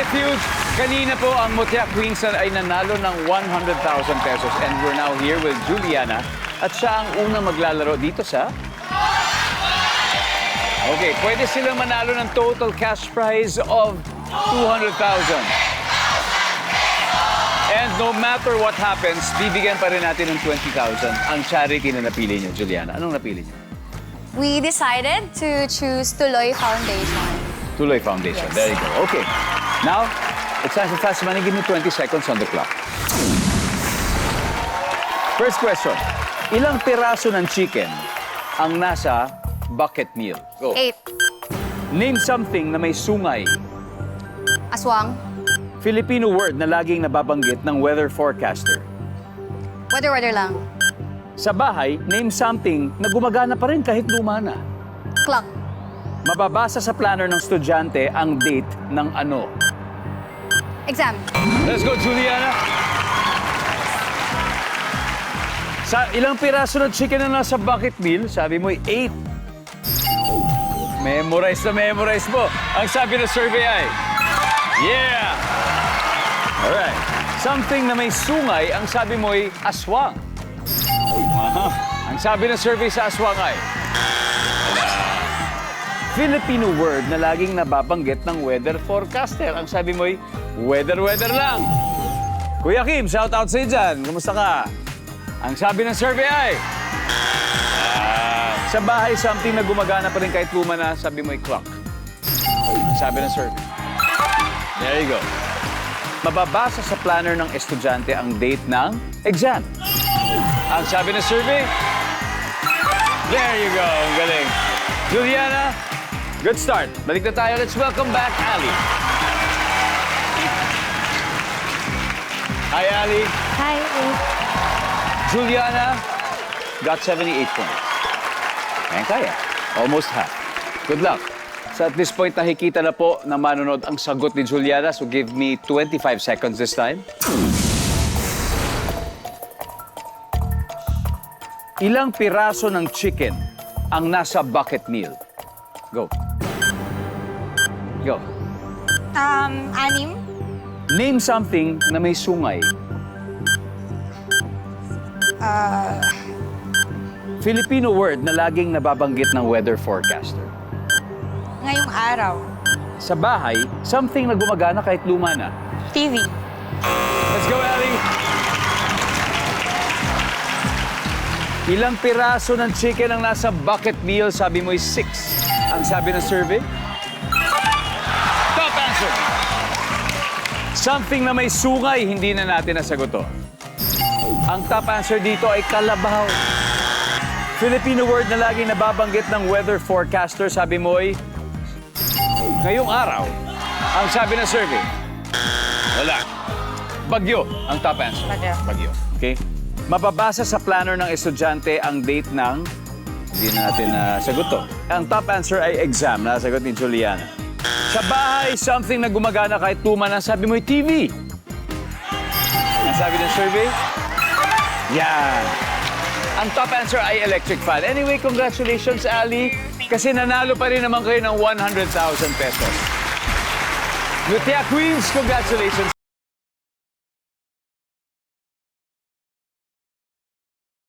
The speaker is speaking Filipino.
Matthew, kanina po ang Mutya Queens ay nanalo ng 100,000 pesos and we're now here with Juliana at siya ang unang maglalaro dito sa... Okay, pwede silang manalo ng total cash prize of 200,000. And no matter what happens, bibigyan pa rin natin ng 20,000 ang charity na napili niyo, Juliana. Anong napili niyo? We decided to choose Tuloy Foundation. Tuloy Foundation. Yes. There you go. Okay. Now, it's fast money. Give me 20 seconds on the clock. First question. Ilang piraso ng chicken ang nasa bucket meal? Go. 8. Name something na may sungay. Aswang. Filipino word na laging nababanggit ng weather forecaster. Weather lang. Sa bahay, name something na gumagana pa rin kahit luma na. Clock. Mababasa sa planner ng estudyante ang date ng ano. Exam. Let's go, Juliana. Sa ilang piraso ng chicken na nasa bucket meal, sabi mo 8. Memorize mo. Ang sabi ng survey ay, yeah! Alright. Something na may sungay, ang sabi mo ay aswang. Ang sabi ng survey sa aswang ay, Filipino word na laging nababanggit ng weather forecaster. Ang sabi mo ay, weather lang. Kuya Kim, shout out sa'yo dyan. Kumusta ka? Ang sabi ng survey ay, sa bahay, something na gumagana pa rin kahit luma na, sabi mo ay clock. Ang sabi ng survey. There you go. Mababasa sa planner ng estudyante ang date ng exam. Ang sabi ng survey, there you go. Ang galing. Juliana, good start. Balik na tayo. Let's welcome back Ali. Hi, Ali. Hi. Juliana got 78 points. Kaya. Almost half. Good luck. So at this point, nakikita na po na manonood ang sagot ni Juliana. So give me 25 seconds this time. Ilang piraso ng chicken ang nasa bucket meal? Go. Go. 6. Name something na may sungay. Filipino word na laging nababanggit ng weather forecaster. Ngayong araw. Sa bahay, something na gumagana kahit luma na. TV. Let's go, Ali! Ilang piraso ng chicken ang nasa bucket meal? Sabi mo 6. Ang sabi ng survey? Top answer! Something na may sungay, hindi na natin nasagot to. Ang top answer dito ay kalabaw. Filipino word na laging nababanggit ng weather forecaster, sabi mo ay ngayong araw. Ang sabi ng survey, wala. Bagyo ang top answer. Bagyo. Okay? Mababasa sa planner ng estudyante ang date ng, hindi na natin nasagot to. Ang top answer ay exam, nasagot ni Juliana. Sa bahay, something na gumagana kahit luma na, sabi mo ay TV. Ang sabi ng survey, yan. Ang top answer ay electric fan. Anyway, congratulations, Ali. Kasi nanalo pa rin naman kayo ng 100,000 pesos. Mutya Queens, congratulations.